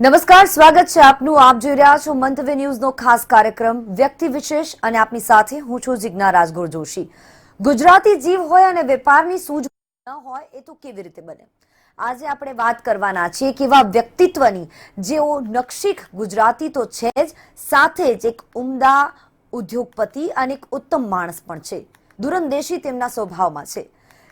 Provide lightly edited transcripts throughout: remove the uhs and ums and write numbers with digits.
નમસ્કાર, સ્વાગત છે આપનું. આપ જોઈ રહ્યા છો મંતવ્ય ન્યૂઝનો ખાસ કાર્યક્રમ વ્યક્તિ વિશેષ અને આપની સાથે હું છું જિજ્ઞા રાજગોર જોશી. ગુજરાતી જીવ હોય અને વેપારની સૂઝ ન હોય એ તો કેવી રીતે બને? આજે આપણે વાત કરવાના છીએ કે એવા વ્યક્તિત્વની જેઓ નકશીક ગુજરાતી તો છે જ, સાથે જ એક ઉમદા ઉદ્યોગપતિ અને એક ઉત્તમ માણસ પણ છે. દૂરંદેશી તેમના સ્વભાવમાં છે.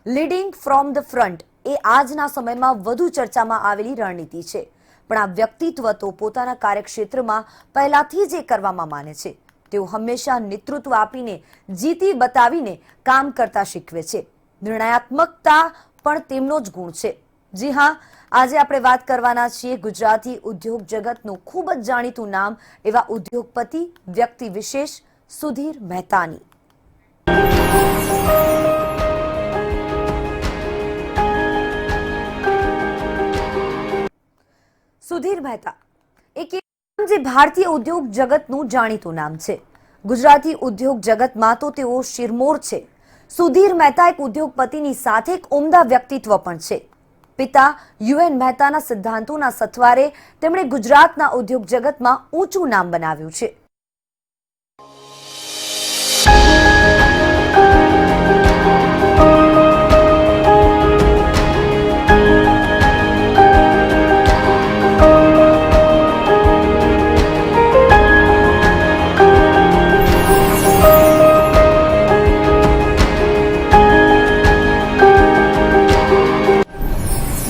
લીડિંગ ફ્રોમ ધ ફ્રન્ટ એ આજના સમયમાં વધુ ચર્ચામાં આવેલી રણનીતિ છે. પણ આ વ્યક્તિત્વ તો પોતાના કાર્યક્ષેત્રમાં પહેલાથી જ એ કરવામાં માને છે. તેઓ હંમેશા નેતૃત્વ આપીને, જીતી બતાવીને કામ કરતા શીખવે છે. નિર્ણયાત્મકતા પણ તેમનો જ ગુણ છે. જી હા, આજે આપણે વાત કરવાના છીએ ગુજરાતી ઉદ્યોગ જગતનું ખૂબ જ જાણીતું નામ એવા ઉદ્યોગપતિ, વ્યક્તિ વિશેષ સુધીર મહેતાની. સુધીર મહેતા એક જે ભારતીય ઉદ્યોગ જગતનું જાણીતું નામ છે. ગુજરાતી ઉદ્યોગ જગતમાં તો તેઓ શિરમોર છે. સુધીર મહેતા એક ઉદ્યોગપતિની સાથે એક ઉમદા વ્યક્તિત્વ પણ છે. પિતા યુએન મહેતાના સિદ્ધાંતોના સથવારે તેમણે ગુજરાતના ઉદ્યોગ જગતમાં ઊંચું નામ બનાવ્યું છે.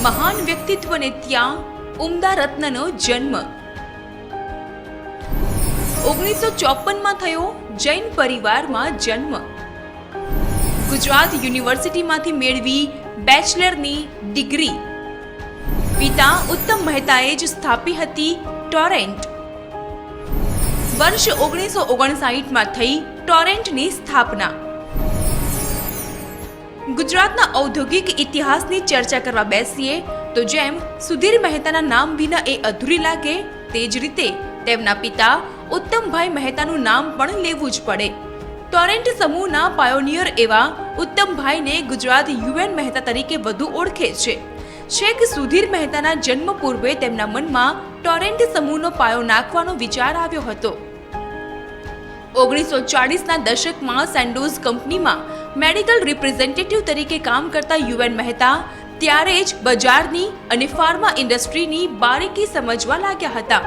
મહાન વ્યક્તિત્વને ત્યાં ઉમદા રત્નનો જન્મ 1954માં થયો. જૈન પરિવારમાં જન્મ. ગુજરાત યુનિવર્સિટીમાંથી મેળવી બેચલરની ડિગ્રી. પિતા ઉત્તમ મહેતાએ જ સ્થાપી હતી ટોરેન્ટ. વર્ષ 1959માં થઈ ટોરેન્ટની સ્થાપના. ગુજરાતના ઔદ્યોગિક ઇતિહાસની ચર્ચા કરવા બેસીએ તો જેમ સુધીર મહેતાના નામ વિના એ અધૂરી લાગે, તે જ રીતે તેમના પિતા ઉત્તમભાઈ મહેતાનું નામ પણ લેવું જ પડે. ટોરેન્ટ સમૂહના પાયોનિયર એવા ઉત્તમભાઈને ગુજરાત યુએન મહેતા તરીકે વધુ ઓળખે છે. છેક સુધીર મહેતાના જન્મ પૂર્વે તેમના મનમાં ટોરેન્ટ સમૂહનો પાયો નાખવાનો વિચાર આવ્યો હતો. 1940ના દશકમાં સેન્ડોઝ કંપનીમાં મેડિકલ રિપ્રેઝેન્ટેટિવ તરીકે કામ કરતા યુએન મહેતા ત્યારે જ બજારની અને ફાર્મા ઇન્ડસ્ટ્રીની બારીકી સમજવા લાગ્યા હતા.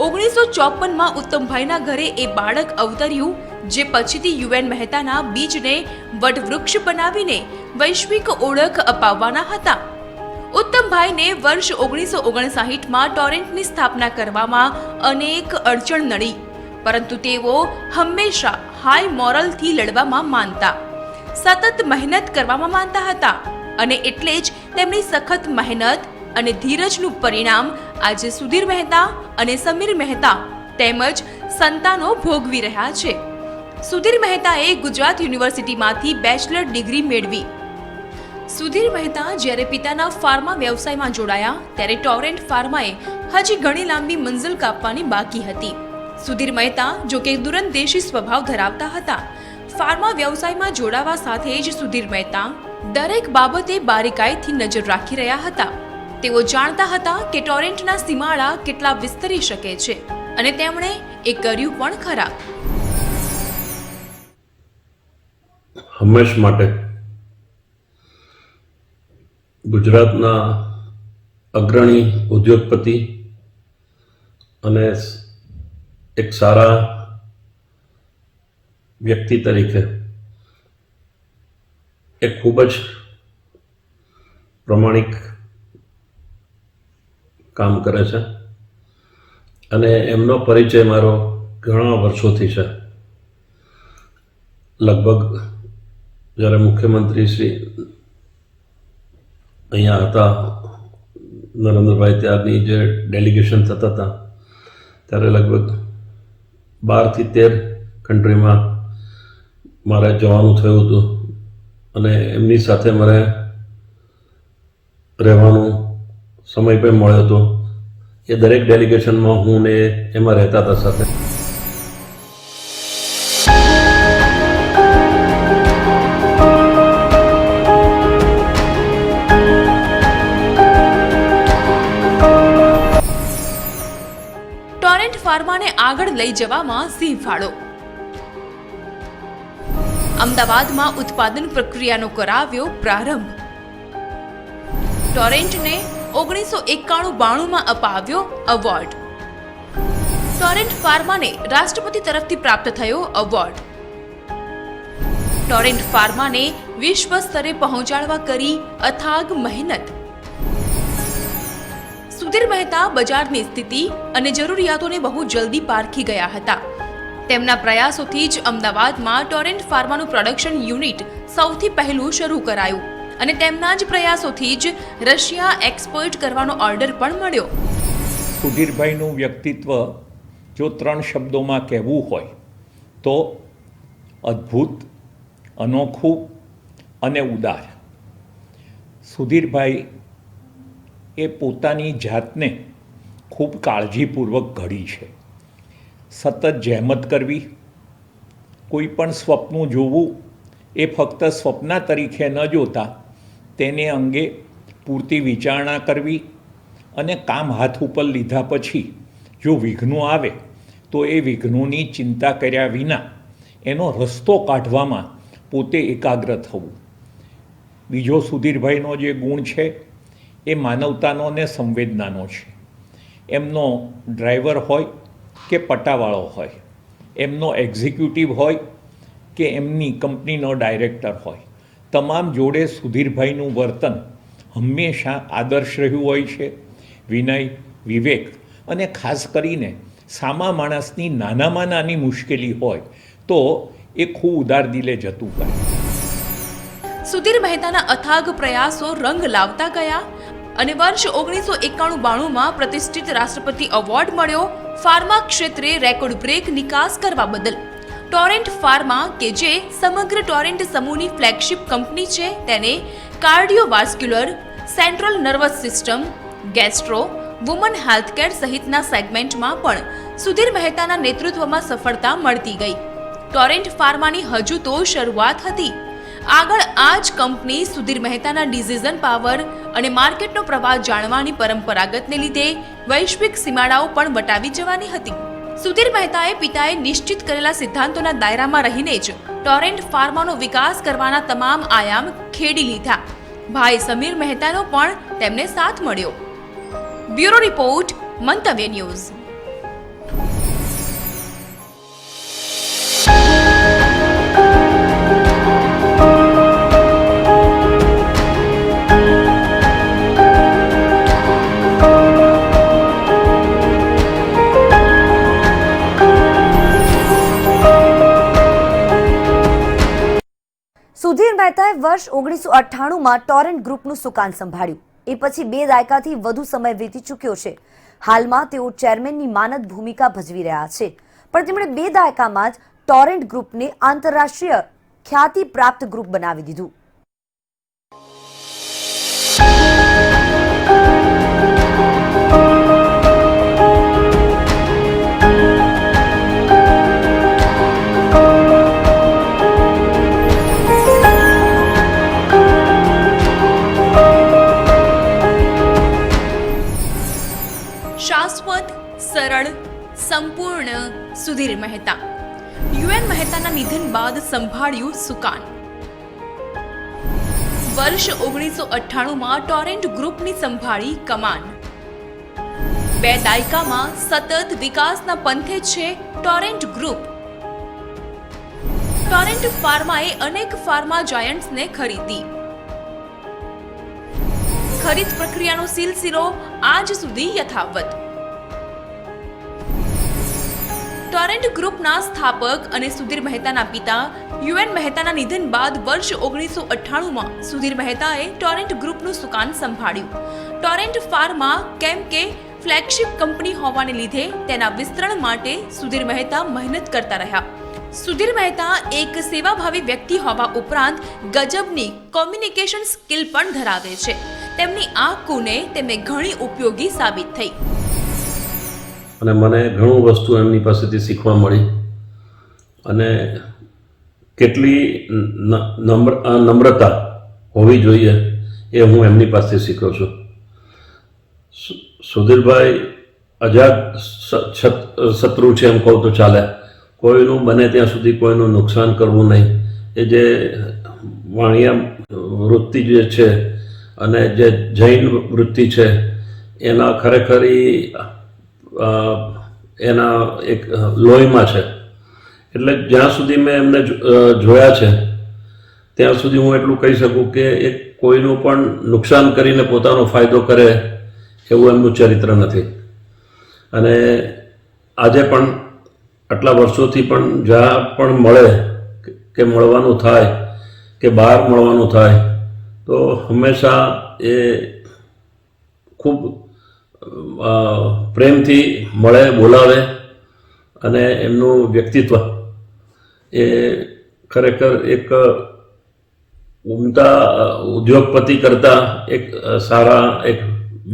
1954માં ઉત્તમભાઈના ઘરે એ બાળક અવતર્યું, જે પછીથી યુએન મહેતાના બીજને વટવૃક્ષ બનાવીને વૈશ્વિક ઓળખ અપાવવાના હતા. ઉત્તમભાઈને વર્ષ 1959માં ટોરેન્ટની સ્થાપના કરવામાં અનેક અડચણ નડી, પરંતુ તેઓ હંમેશા હાઈ મોરલથી લડવામાં માનતા, સતત મહેનત કરવામાં માનતા હતા અને એટલે જ તેમની સખત મહેનત અને ધીરજનું પરિણામ આજે સુધીર મહેતા અને સમીર મહેતા તેમજ સંતાનો ભોગવી રહ્યા છે. સુધીર મહેતાએ ગુજરાત યુનિવર્સિટીમાંથી બેચલર ડિગ્રી મેળવી. સુધીર મહેતા જ્યારે પિતાના ફાર્મા વ્યવસાયમાં જોડાયા ત્યારે ટોરેન્ટ ફાર્માએ હજી ઘણી લાંબી મંઝિલ કાપવાની બાકી હતી. સુધીર મહેતા જો કે દૂરંદેશી સ્વભાવ ધરાવતા હતા. ફાર્મા વ્યવસાયમાં જોડાવા સાથે જ સુધીર મહેતા દરેક બાબતે બારીકાઈથી નજર રાખી રહ્યા હતા. તેઓ જાણતા હતા કે ટોરેન્ટના સીમાડા કેટલા વિસ્તરી શકે છે અને તેમણે એ કર્યું પણ ખરા. હંમેશ માટે ગુજરાતના અગ્રણી ઉદ્યોગપતિ અને એક સારા વ્યક્તિ તરીકે એ ખૂબ જ પ્રમાણિક કામ કરે છે અને એમનો પરિચય મારો ઘણા વર્ષોથી છે. લગભગ જ્યારે મુખ્યમંત્રી શ્રી અહીંયા હતા, નરેન્દ્રભાઈ ત્યારની જે ડેલિગેશન થતા હતા, ત્યારે લગભગ 12 થી 13 કન્ટ્રીમાં મારે જવાનું થયું હતું અને એમની સાથે મારે રહેવાનો સમય પણ મળ્યો હતો. એ દરેક ડેલિગેશનમાં હું ને એમાં રહેતા હતા સાથે. ટોરેન્ટ ફાર્માને આગળ લઈ જવામાં સિંહ ફાળો. અમદાવાદમાં ઉત્પાદન પ્રક્રિયાનો કરાવ્યો પ્રારંભ. ટોરેન્ટને 1991-92માં અપાવ્યો એવોર્ડ. ટોરેન્ટ ફાર્માને રાષ્ટ્રપતિ તરફથી પ્રાપ્ત થયો એવોર્ડ. ટોરેન્ટ ફાર્માને વિશ્વ સ્તરે પહોંચાડવા કરી અથાગ મહેનત. સુધીર મહેતા બજારની સ્થિતિ અને જરૂરિયાતોને બહુ જલ્દી પારખી ગયા હતા. તેમના પ્રયાસોથી જ અમદાવાદમાં ટોરેન્ટ ફાર્માનું પ્રોડક્શન યુનિટ સૌથી પહેલું શરૂ કરાયું અને તેમના જ પ્રયાસોથી જ રશિયા એક્સપોર્ટ કરવાનો ઓર્ડર પણ મળ્યો. સુધીરભાઈનું વ્યક્તિત્વ જો 3 શબ્દોમાં કહેવું હોય તો અદ્ભુત, અનોખું અને ઉદાર. સુધીરભાઈ એ પોતાની જાતને ખૂબ કાળજીપૂર્વક ઘડી છે. સતત જહેમત કરવી, કોઈ પણ સ્વપ્નું જોવું એ ફક્ત સ્વપ્ના તરીકે ન જોતા તેને અંગે પૂરતી વિચારણા કરવી અને કામ હાથ ઉપર લીધા પછી જો વિઘ્નો આવે તો એ વિઘ્નોની ચિંતા કર્યા વિના એનો રસ્તો કાઢવામાં પોતે એકાગ્ર થવું. બીજો સુધીરભાઈનો જે ગુણ છે એ માનવતાનો ને સંવેદનાનો છે. એમનો ડ્રાઈવર હોય કે પટાવાળો હોય, એમનો એક્ઝિક્યુટિવ હોય કે એમની કંપનીનો ડાયરેક્ટર હોય, તમામ જોડે સુધીરભાઈનું વર્તન હંમેશા આદર્શ રહ્યું હોય છે. વિનય, વિવેક અને ખાસ કરીને સામા માણસની નાનામાં નાની મુશ્કેલી હોય તો એ ખૂબ ઉદાર દિલે જતું કરે. સુધીર મહેતાના અથાગ પ્રયાસો રંગ લાવતા ગયા અને વર્ષ 1991-92માં પ્રતિષ્ઠિત રાષ્ટ્રપતિ એવોર્ડ મળ્યો ફાર્મા ક્ષેત્રે રેકોર્ડ બ્રેક નિકાસ કરવા બદલ. ટોરેન્ટ ફાર્મા કે જે સમગ્ર ટોરેન્ટ સમૂહની ફ્લેગશિપ કંપની છે તેને cardiovascular, central nervous system, gastro, woman healthcare સહિતના સેગમેન્ટમાં પણ સુધીર મહેતાના નેતૃત્વમાં સફળતા મળતી ગઈ. ટોરેન્ટ ફાર્માની હજુ તો શરૂઆત હતી. આગળ આ જ કંપની સુધીર મહેતાના ડિસિઝન પાવર અને માર્કેટનો પ્રવાહ જાણવાની પરંપરાગતને લીધે વૈશ્વિક સીમાડાઓ પણ વટાવી જવાની હતી. સુધીર મહેતાએ પિતાએ નિશ્ચિત કરેલા સિદ્ધાંતોના દાયરામાં રહીને જ ટોરેન્ટ ફાર્માનો વિકાસ કરવાના તમામ આયામ ખેડી લીધા. ભાઈ સમીર મહેતાનો પણ તેમને સાથ મળ્યો. બ્યુરો રિપોર્ટ, મંતવ્ય ન્યૂઝ. સુધીર મહેતાએ વર્ષ 1998માં ટોરેન્ટ ગ્રુપનું સુકાન સંભાળ્યું. એ પછી 2 દાયકાથી વધુ સમય વીતી ચૂક્યો છે. હાલમાં તેઓ ચેરમેનની માનદ ભૂમિકા ભજવી રહ્યા છે. પણ તેમણે 2 દાયકામાં જ ટોરેન્ટ ગ્રુપને આંતરરાષ્ટ્રીય ખ્યાતિ પ્રાપ્ત ગ્રુપ બનાવી દીધું. શાશ્વત, સરળ, સંપૂર્ણ સુધીર મહેતા. યુએન મહેતાના નિધન બાદ સંભાળ્યું સુકાન. વર્ષ 1998માં ટોરેન્ટ ગ્રુપની સંભાળી કમાન. 2 દાયકામાં સતત વિકાસના પંથે છે ટોરેન્ટ ગ્રુપ. ટોરેન્ટ ફાર્માએ અનેક ફાર્મા જાયન્ટ્સને ખરીદી. ખરીદ પ્રક્રિયાનો સિલસિલો આજ સુધી યથાવત. ટોરેન્ટ ગ્રુપના સ્થાપક અને સુધીર મહેતાના પિતા યુએન મહેતાના નિધન બાદ વર્ષ 1998માં સુધીર મહેતાએ ટોરેન્ટ ગ્રુપનું સુકાન સંભાળ્યું. ટોરેન્ટ ફાર્મા કેમ કે ફ્લેગશિપ કંપની હોવાને લીધે તેના વિસ્તરણ માટે સુધીર મહેતા મહેનત કરતા રહ્યા. સુધીર મહેતા એક સેવાભાવી વ્યક્તિ હોવા ઉપરાંત ગજબની કોમ્યુનિકેશન સ્કિલ પણ ધરાવે છે. તેમની આ કુને તેમને ઘણી ઉપયોગી સાબિત થઈ અને મને ઘણું વસ્તુ એમની પાસેથી શીખવા મળી અને કેટલી નમ્રતા હોવી જોઈએ એ હું એમની પાસેથી શીખ્યો છું. સુધીરભાઈ અજાત શત્રુ છે એમ કહું તો ચાલે. કોઈનું બને ત્યાં સુધી કોઈનું નુકસાન કરવું નહીં. એ જે વાણિયા વૃત્તિ જે છે અને જે જૈન વૃત્તિ છે એના ખરેખર એના એક લોહીમાં છે. એટલે જ્યાં સુધી મેં એમને જોયા છે ત્યાં સુધી હું એટલું કહી શકું કે એ કોઈનું પણ નુકસાન કરીને પોતાનો ફાયદો કરે એવું એમનું ચરિત્ર નથી. અને આજે પણ આટલા વર્ષોથી પણ જ્યાં પણ મળે કે મળવાનું થાય કે બહાર મળવાનું થાય તો હંમેશા એ ખૂબ પ્રેમથી મળે, બોલાવે અને એમનું વ્યક્તિત્વ એ ખરેખર એક ઉમદા ઉદ્યોગપતિ કરતાં એક સારા એક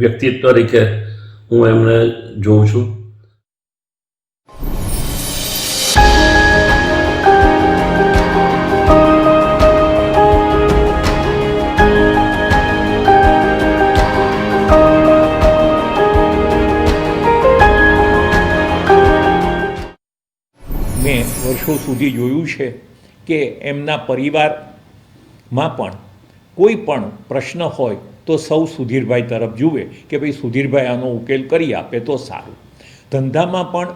વ્યક્તિત્વ તરીકે હું એમને જોઉં છું. મેં વર્ષો સુધી જોયું છે કે એમના પરિવારમાં પણ કોઈ પણ પ્રશ્ન હોય તો સૌ સુધીરભાઈ તરફ જુએ કે ભાઈ સુધીરભાઈ આનો ઉકેલ કરી આપે તો સારું. ધંધામાં પણ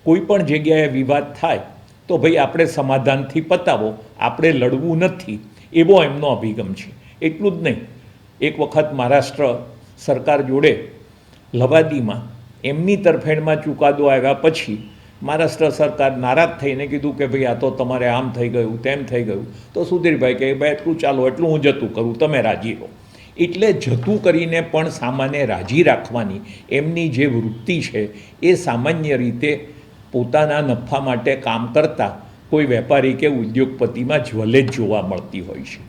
કોઈ પણ જગ્યાએ વિવાદ થાય તો ભાઈ આપણે સમાધાનથી પતાવો, આપણે લડવું નથી, એવો એમનો અભિગમ છે. એટલું જ નહીં, એક વખત મહારાષ્ટ્ર સરકાર જોડે લવાદીમાં એમની તરફેણમાં ચુકાદો આવ્યા પછી મહારાષ્ટ્ર સરકાર નારાજ થઈને કીધું કે ભાઈ આ તો તમારે આમ થઈ ગયું, તેમ થઈ ગયું. તો સુધીરભાઈ કહે ભાઈ એટલું ચાલો, એટલું હું જતું કરું, તમે રાજી રહો. એટલે જતું કરીને પણ સામાન્ય રાજી રાખવાની એમની જે વૃત્તિ છે એ સામાન્ય રીતે પોતાના નફા માટે કામ કરતા કોઈ વેપારી કે ઉદ્યોગપતિમાં જ્વલે જ જોવા મળતી હોય છે.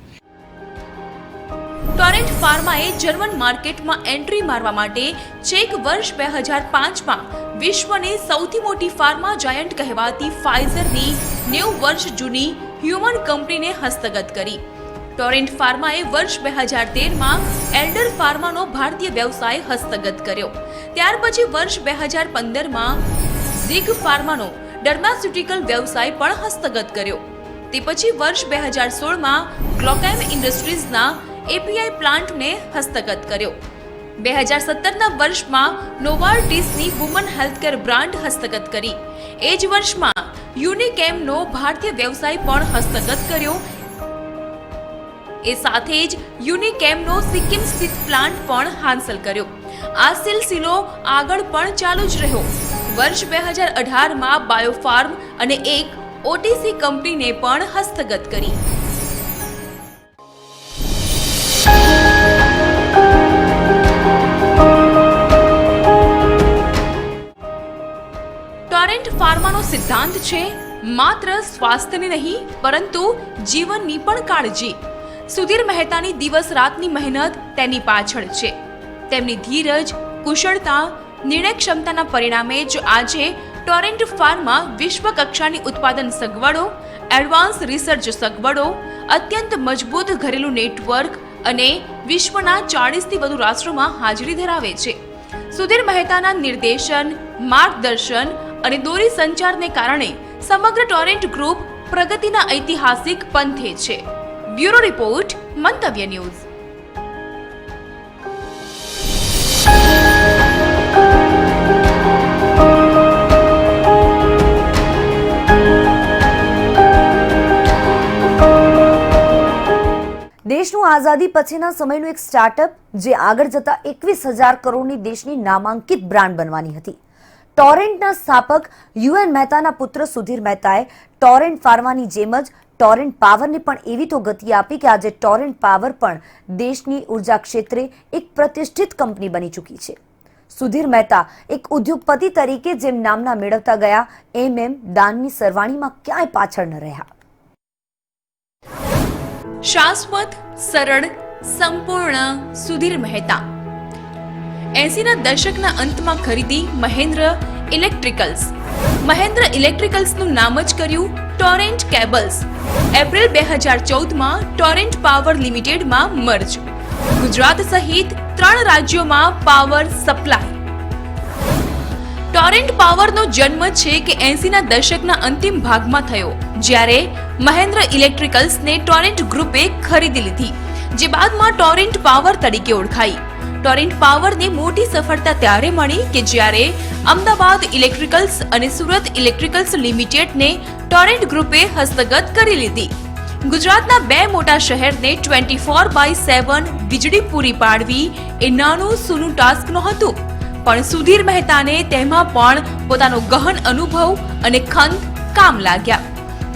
ટોરેન્ટ ફાર્માએ જર્મન માર્કેટમાં એન્ટ્રી મારવા માટે છેક વર્ષ 2005માં વિશ્વની સૌથી મોટી ફાર્મા જાયન્ટ કહેવાતી ફાઇઝરની 90 વર્ષ જૂની હ્યુમન કંપનીને હસ્તગત કરી. ટોરેન્ટ ફાર્માએ વર્ષ 2013માં એલ્ડર ફાર્માનો ભારતીય વ્યવસાય હસ્તગત કર્યો. ત્યાર પછી વર્ષ 2015માં ઝિગ ફાર્માનો ડર્માસ્યુટિકલ વ્યવસાય પણ હસ્તગત કર્યો. તે પછી વર્ષ 2016માં ગ્લોકેમ ઇન્ડસ્ટ્રીઝના એપીઆઈ પ્લાન્ટને હસ્તગત કર્યો. 2017ના વર્ષમાં નોવાર્ટિસની વુમન હેલ્થકેર બ્રાન્ડ હસ્તગત કરી. એ જ વર્ષમાં યુનિકેમનો ભારતીય વ્યવસાય પણ હસ્તગત કર્યો. એ સાથે જ યુનિકેમનો સિક્કિમ સ્થિત પ્લાન્ટ પણ હાંસલ કર્યો. આ સિલસિલો આગળ પણ ચાલુ જ રહ્યો. વર્ષ 2018માં બાયોફાર્મ અને એક ઓટીસી કંપનીને પણ હસ્તગત કરી. ટોરેન્ટ ફાર્માનો સિદ્ધાંત છે માત્ર સ્વાસ્થ્યની નહીં પરંતુ જીવનની પણ કાળજી. સુધીર મહેતાની દિવસ રાતની મહેનત તેની પાછળ છે. તેમની ધીરજ, કુશળતા, નિર્ણય ક્ષમતાના પરિણામે જ આજે ટોરેન્ટ ફાર્મા વિશ્વ કક્ષાની ઉત્પાદન સગવડો, એડવાન્સ રિસર્ચ સગવડો, અત્યંત મજબૂત ઘરેલું નેટવર્ક અને વિશ્વના 40થી વધુ રાષ્ટ્રોમાં હાજરી ધરાવે છે. સુધીર મહેતાના નિર્દેશન, માર્ગદર્શન અને દોરી સંચારને કારણે સમગ્ર ટોરેન્ટ ગ્રુપ પ્રગતિના ઐતિહાસિક પંથે છે. બ્યુરો રિપોર્ટ, મંતવ્ય ન્યૂઝ. દેશનું આઝાદી પછીના સમયનું એક સ્ટાર્ટઅપ જે આગળ જતા 21,000 કરોડની દેશની નામાંકિત બ્રાન્ડ બનવાની હતી. ટોરેન્ટના સ્થાપક યુએન મહેતાના પુત્ર સુધીર મહેતાએ ટોરેન્ટ ફાર્માની જેમ જ ટોરેન્ટ પાવરને પણ એવી તો ગતિ આપી કે આજે ટોરેન્ટ પાવર પણ દેશની ઉર્જા ક્ષેત્રે એક પ્રતિષ્ઠિત કંપની બની ચૂકી છે. સુધીર મહેતા એક ઉદ્યોગપતિ તરીકે જેમ નામના મેળવતા ગયા એમ દાનની સરવાણીમાં ક્યાંય પાછળ ન રહ્યા. શાશ્વત, સરળ, સંપૂર્ણ સુધીર મહેતા. 80ના દશકના અંતમાં ખરીદી મહેન્દ્ર ઇલેક્ટ્રિકલ્સ. મહેન્દ્ર ઇલેક્ટ્રિકલ્સનું નામ જ કર્યું ટોરેન્ટ કેબલ્સ. એપ્રિલ 2014માં ટોરેન્ટ પાવર લિમિટેડમાં મર્જ. ગુજરાત સહિત 3 રાજ્યોમાં પાવર સપ્લાય. ટોરેન્ટ પાવરનો જન્મ છે કે 80ના દશકના અંતિમ ભાગમાં થયો, જ્યારે મહેન્દ્ર ઇલેક્ટ્રિકલ્સને ટોરેન્ટ ગ્રુપે ખરીદી લીધી, જે બાદમાં ટોરેન્ટ પાવર તરીકે ઓળખાઈ. ટોરેન્ટ પાવરને મોટી સફળતા ત્યારે મળી કે જ્યારે અમદાવાદ ઇલેક્ટ્રિકલ્સ અને સુરત ઇલેક્ટ્રિકલ્સ લિમિટેડને ટોરેન્ટ ગ્રુપે હસ્તગત કરી લીધી. ગુજરાતના બે મોટા શહેરને 24/7 વીજળી પૂરી પાડવી એ નાનું સૂનું ટાસ્ક નહોતું, પણ સુધીર મહેતાને તેમાં પણ પોતાનો ગહન અનુભવ અને ખંત કામ લાગ્યા.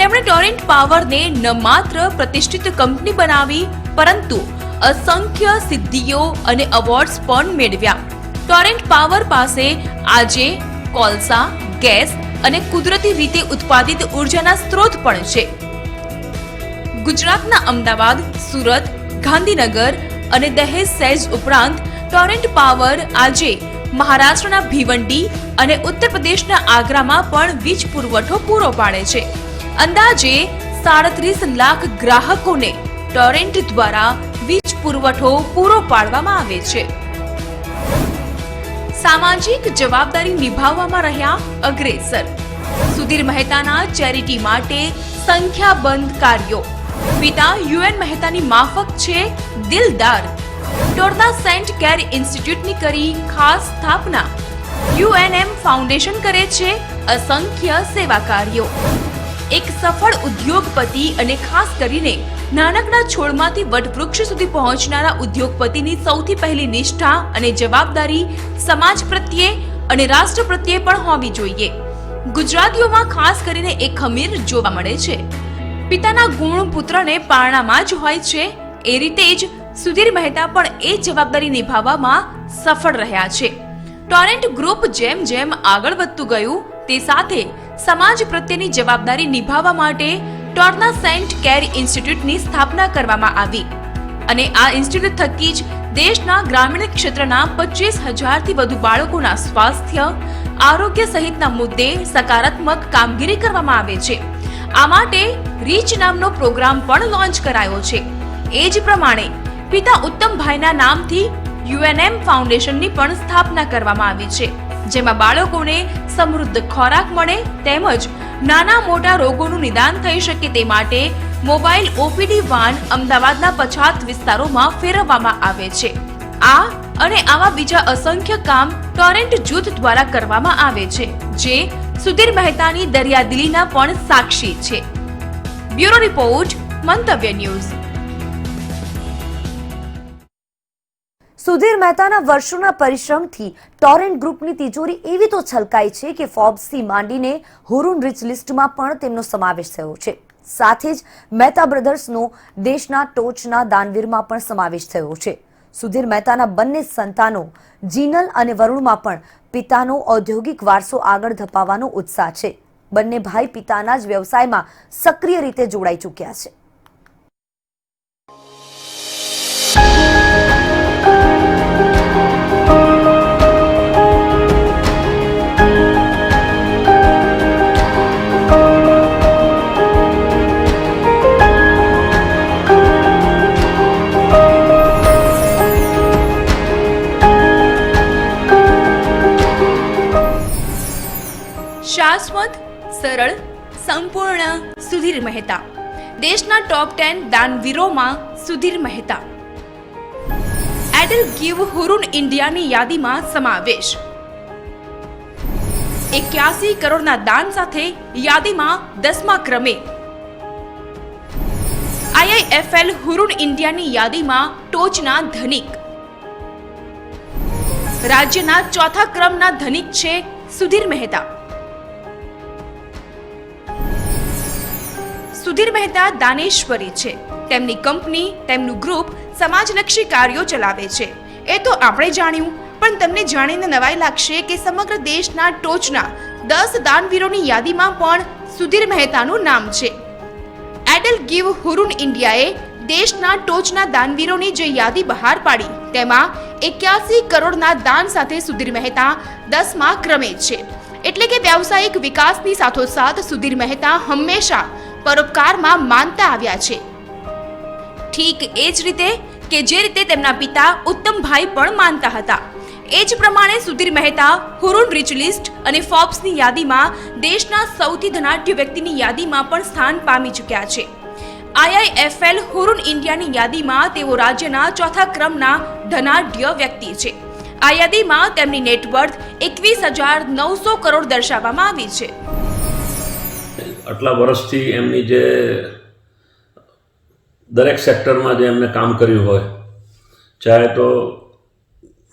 તેમણે ટોરેન્ટ પાવરને ન માત્ર પ્રતિષ્ઠિત કંપની બનાવી, પરંતુ અસંખ્ય સિદ્ધિઓ અને એવોર્ડ્સ પણ મેળવ્યા. ટોરેન્ટ પાવર પાસે આજે કોલસા, ગેસ અને કુદરતી રીતે ઉત્પાદિત ઉર્જાના સ્ત્રોત પણ છે. ગુજરાતના અમદાવાદ, સુરત, ગાંધીનગર અને દહેજ સેજ ઉપરાંત ટોરેન્ટ પાવર આજે મહારાષ્ટ્રના ભિવંડી અને ઉત્તર પ્રદેશના આગ્રામાં પણ વીજ પુરવઠો પૂરો પાડે છે. અંદાજે 37 લાખ ગ્રાહકોને ટોરેન્ટ દ્વારા વીજ પુરવઠો પૂરો પાડવામાં આવે છે. સામાજિક જવાબદારી નિભાવવામાં રહ્યા અગ્રેસર. સુધીર મહેતાના ચેરિટી માટે સંખ્યાબંધ કાર્યો. પિતા યુએન મહેતાની માફક છે દિલદાર. ટોરના સેન્ટ કેર ઇન્સ્ટિટ્યૂટની કરી ખાસ સ્થાપના. યુએનએમ ફાઉન્ડેશન કરે છે અસંખ્ય સેવા કાર્યો. એક સફળ ઉદ્યોગપતિ અને ખાસ કરીને નાનકડા છોડમાંથી વટવૃક્ષ સુધી પહોંચનારા ઉદ્યોગપતિની સૌથી પહેલી નિષ્ઠા અને જવાબદારી સમાજ પ્રત્યે અને રાષ્ટ્ર પ્રત્યે પણ હોવી જોઈએ. ગુજરાતીઓમાં ખાસ કરીને એક ખમીર જોવા મળે છે. પિતાના ગુણ પુત્રને પારણામાં જ હોય છે, એ રીતે જ સુધીર મહેતા પણ એ જવાબદારી નિભાવવામાં સફળ રહ્યા છે. ટોરેન્ટ ગ્રુપ જેમ જેમ આગળ વધતું ગયું, તે સાથે સમાજ પ્રત્યેની જવાબદારી નિભાવવા માટે ટોરના સેન્ટ કેર ઇન્સ્ટિટ્યૂટની સ્થાપના કરવામાં આવી અને આ ઇન્સ્ટિટ્યૂટ થકી જ દેશના ગ્રામીણ ક્ષેત્રના 25,000થી વધુ બાળકોના સ્વાસ્થ્ય, આરોગ્ય સહિતના મુદ્દે સકારાત્મક કામગીરી કરવામાં આવે છે. આ માટે રીચ નામનો પ્રોગ્રામ પણ લોન્ચ કરાયો છે. એ જ પ્રમાણે પિતા ઉત્તમભાઈના નામથી યુએનએમ ફાઉન્ડેશનની પણ સ્થાપના કરવામાં આવી છે, જેમાં બાળકોને સમૃદ્ધ ખોરાક મળે તેમજ નાના મોટા રોગોનું નિદાન થઈ શકે તે માટે મોબાઈલ ઓપીડી વાન અમદાવાદના પછાત વિસ્તારોમાં ફેરવવામાં આવે છે. આ અને આવા બીજા અસંખ્ય કામ ટોરેન્ટ જૂથ દ્વારા કરવામાં આવે છે, જે સુધીર મહેતાની દરિયાદિલીના પણ સાક્ષી છે. બ્યુરો રિપોર્ટ, મંતવ્ય ન્યૂઝ. સુધીર મહેતાના વર્ષોના પરિશ્રમથી ટોરેન્ટ ગ્રુપની તિજોરી એવી તો છલકાઈ છે કે ફોર્બ્સથી માંડીને હુરુન રિચ લિસ્ટમાં પણ તેમનો સમાવેશ થયો છે. સાથે જ મહેતા બ્રધર્સનો દેશના ટોચના દાનવીરમાં પણ સમાવેશ થયો છે. સુધીર મહેતાના બંને સંતાનો જીનલ અને વરુણમાં પણ પિતાનો ઔદ્યોગિક વારસો આગળ ધપાવવાનો ઉત્સાહ છે. બંને ભાઈ પિતાના જ વ્યવસાયમાં સક્રિય રીતે જોડાઈ ચૂક્યા છે. શાશ્વત, સરળ, સંપૂર્ણ સુધીર મહેતા. દેશના ટોપ 10 દાનવીરોમાં સુધીર મહેતા. એડલ ગીવ હુરુન ઇન્ડિયાની યાદીમાં સમાવેશ. 81 કરોડના દાન સાથે યાદીમાં 10મા ક્રમે. IIFL હુરુન ઇન્ડિયાની યાદીમાં ટોચના ધનિક. રાજ્યના ચોથા ક્રમના ધનિક છે સુધીર મહેતા. સુધીર મહેતા દાનેશ્વરી છે. તેમની કંપની, તેમનું ગ્રુપ સમાજલક્ષી કાર્યો ચલાવે છે. એ તો આપણે જાણ્યું, પણ તમને જાણીને નવાઈ લાગશે કે સમગ્ર દેશના ટોચના 10 દાનવીરોની યાદીમાં પણ સુધીર મહેતાનું નામ છે. એડલ ગીવ હુરુન ઇન્ડિયાએ દેશના ટોચના દાનવીરોની જે યાદી બહાર પાડી, તેમાં 81 કરોડના દાન સાથે સુધીર મહેતા 10મા ક્રમે છે. એટલે કે વ્યાવસાયિક વિકાસની સાથોસાથ સુધીર મહેતા હંમેશા પરોપકારમાં માનતા આવ્યા છે. ઠીક એ જ રીતે કે જે રીતે તેમના પિતા ઉત્તમભાઈ પણ માનતા હતા, એ જ પ્રમાણે સુધીર મહેતા હુરુન રિચ લિસ્ટ અને ફોર્બ્સની યાદીમાં દેશના સૌથી ધનાઢ્ય વ્યક્તિની યાદીમાં પણ સ્થાન પામી ચૂક્યા છે. IIFL હુરુન ઇન્ડિયાની યાદીમાં તેઓ રાજ્યના ચોથા ક્રમના ધનાઢ્ય વ્યક્તિ છે. આ યાદીમાં તેમની નેટવર્થ 21,900 કરોડ દર્શાવવામાં આવી છે. આટલા વર્ષથી એમની જે દરેક સેક્ટરમાં જે એમને કામ કર્યું હોય, ચાહે તો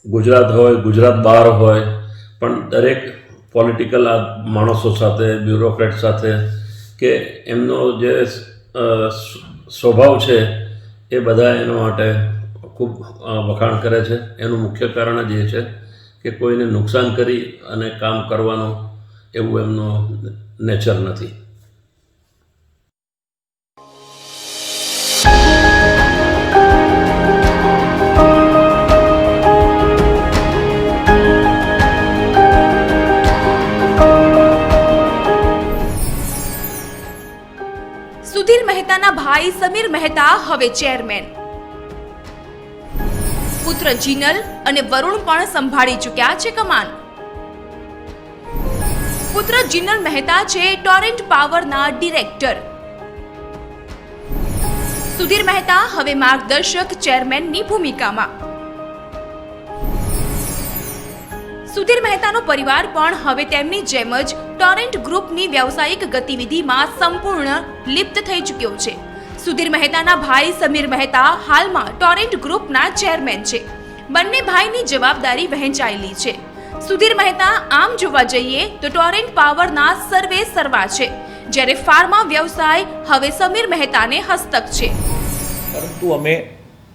ગુજરાત હોય, ગુજરાત બહાર હોય, પણ દરેક પોલિટિકલ માણસો સાથે, બ્યુરોક્રેટ સાથે, કે એમનો જે સ્વભાવ છે એ બધા એના માટે ખૂબ વખાણ કરે છે. એનું મુખ્ય કારણ જ એ છે કે કોઈને નુકસાન કરી અને કામ કરવાનું એવું એમનો નેચર નથી. સુધીર મહેતાના ભાઈ સમીર મહેતા હવે ચેરમેન. પુત્ર જીનલ અને વરુણ પણ સંભાળી ચૂક્યા છે કમાન. પુત્ર જીનલ મહેતા છે ટોરેન્ટ પાવરના ડિરેક્ટર. સુધીર મહેતા હવે માર્ગદર્શક ચેરમેનની ભૂમિકામાં. સુધીર મહેતાનો પરિવાર પણ હવે તેમની જેમ જ ટોરેન્ટ ગ્રુપની વ્યવસાયિક ગતિવિધિમાં સંપૂર્ણ લિપ્ત થઈ ચૂક્યો છે. સુધીર મહેતાના ભાઈ સમીર મહેતા હાલમાં ટોરેન્ટ ગ્રુપના ચેરમેન છે. બંને ભાઈની જવાબદારી વહેંચાયેલી છે. સુધીર મહેતા આમ જોવા જઈએ તો ટોરેન્ટ પાવરના સર્વે સર્વા છે, જ્યારે ફાર્મા વ્યવસાય હવે સમીર મહેતાને હસ્તક છે. પરંતુ અમે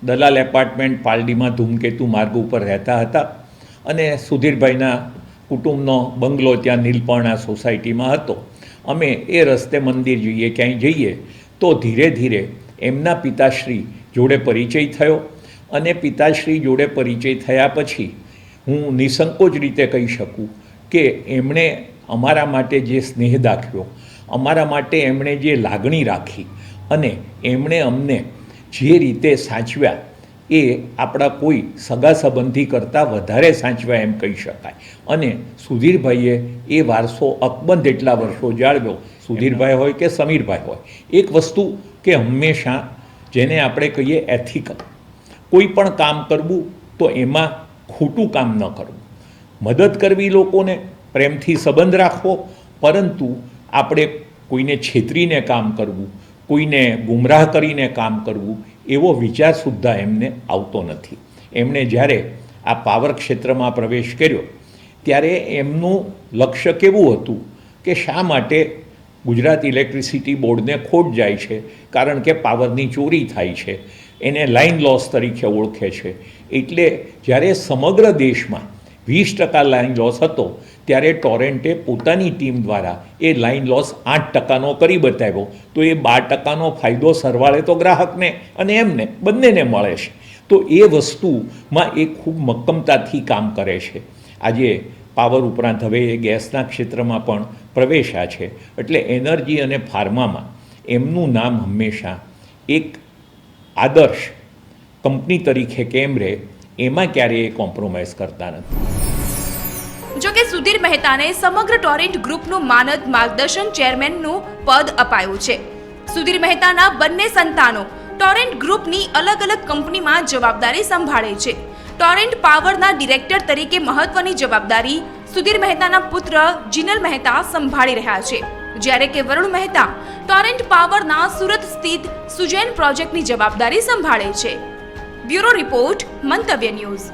દલાલ એપાર્ટમેન્ટ પાલડીમાં ધૂમકેતુ માર્ગ ઉપર રહેતા હતા અને સુધીરભાઈના કુટુંબનો બંગલો ત્યાં નીલપર્ણા સોસાયટીમાં હતો. અમે એ રસ્તે મંદિર જઈએ, ક્યાંય જઈએ તો ધીરે ધીરે એમના પિતાશ્રી જોડે પરિચય થયો અને પિતાશ્રી જોડે પરિચય થયા પછી હું નિસંકોચ રીતે કહી શકું કે એમણે અમારા માટે જે સ્નેહ દાખવ્યો, અમારા માટે એમણે જે લાગણી રાખી અને એમણે અમને જે રીતે સાચવ્યા એ આપણા કોઈ સગા સંબંધી કરતાં વધારે સાચવ્યા એમ કહી શકાય. અને સુધીરભાઈએ એ વારસો અકબંધ એટલા વર્ષો જાળવ્યો. સુધીરભાઈ હોય કે સમીરભાઈ હોય, એક વસ્તુ કે હંમેશા જેને આપણે કહીએ એથિકલ, કોઈ પણ કામ કરવું તો એમાં ખોટું કામ ન કરવું, મદદ કરવી લોકોને, પ્રેમથી સંબંધ રાખવો, પરંતુ આપણે કોઈને છેતરીને કામ કરવું, કોઈને ગુમરાહ કરીને કામ કરવું એવો વિચાર સુદ્ધા એમને આવતો નથી. એમણે જ્યારે આ પાવર ક્ષેત્રમાં પ્રવેશ કર્યો ત્યારે એમનું લક્ષ્ય કેવું હતું કે શા માટે ગુજરાત ઇલેક્ટ્રિસિટી બોર્ડને ખોટ જાય છે, કારણ કે પાવરની ચોરી થાય છે, એને લાઇન લોસ તરીકે ઓળખે છે. એટલે જ્યારે સમગ્ર દેશમાં 20% લાઇન લોસ હતો ત્યારે ટોરેન્ટે પોતાની ટીમ દ્વારા એ લાઇન લોસ 8%નો કરી બતાવ્યો. તો એ 12%નો ફાયદો સરવાળે તો ગ્રાહકને અને એમને બંનેને મળે છે. તો એ વસ્તુમાં એ ખૂબ મક્કમતાથી કામ કરે છે. આજે પાવર ઉપરાંત હવે એ ગેસના ક્ષેત્રમાં પણ પ્રવેશ્યા છે. એટલે એનર્જી અને ફાર્મામાં એમનું નામ હંમેશા એક આદર્શ કંપની તરીકે કેમ રહે એમાં ક્યારેય કોમ્પ્રોમાઇઝ કરતા નથી. જો કે સુધીર મહેતાને સમગ્ર ટોરેન્ટ ગ્રુપનું માનદ માર્ગદર્શન ચેરમેનનું પદ અપાયું છે. સુધીર મહેતાના બંને સંતાનો ટોરેન્ટ ગ્રુપની અલગ અલગ કંપનીમાં જવાબદારી સંભાળે છે. ટોરેન્ટ પાવરના ડિરેક્ટર તરીકે મહત્વની જવાબદારી સુધીર મહેતાના પુત્ર જીનલ મહેતા સંભાળી રહ્યા છે, જ્યારે કે વરુણ મહેતા ટોરેન્ટ પાવરના સુરત સ્થિત સુજેન પ્રોજેક્ટની જવાબદારી સંભાળે છે. બ્યુરો રિપોર્ટ, મંતવ્ય ન્યૂઝ.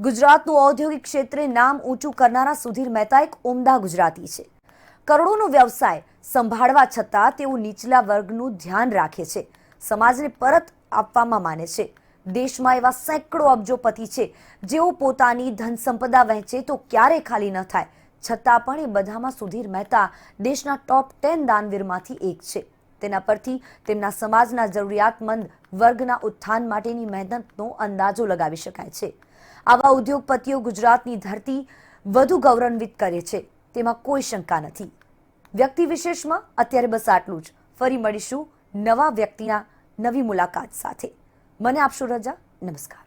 ગુજરાતનું ઔદ્યોગિક ક્ષેત્રે નામ ઊંચું કરનારા સુધીર મહેતા એક ઉમદા ગુજરાતી છે. કરોડોનો વ્યવસાય સંભાળવા છતાં તેઓ નીચલા વર્ગનું ધ્યાન રાખે છે, સમાજને પરત આપવામાં માને છે. દેશમાં એવા સેંકડો અબજોપતિ છે જેઓ પોતાની ધન સંપદા વહેંચે તો ક્યારેય ખાલી ન થાય, છતાં પણ એ બધામાં સુધીર મહેતા દેશના ટોપ 10 દાનવીરમાંથી એક છે. તેના પરથી તેમના સમાજના જરૂરિયાતમંદ વર્ગના ઉત્થાન માટેની મહેનતનો અંદાજો લગાવી શકાય છે. આવા ઉદ્યોગપતિઓ ગુજરાતની ધરતી વધુ ગૌરવાન્વિત કરે છે. તેમાં કોઈ શંકા નથી. વ્યક્તિ વિશેષમાં અત્યારે બસ આટલું જ. ફરી મળીશું નવા વ્યક્તિના નવી મુલાકાત સાથે. મને આપશો રજા. નમસ્કાર.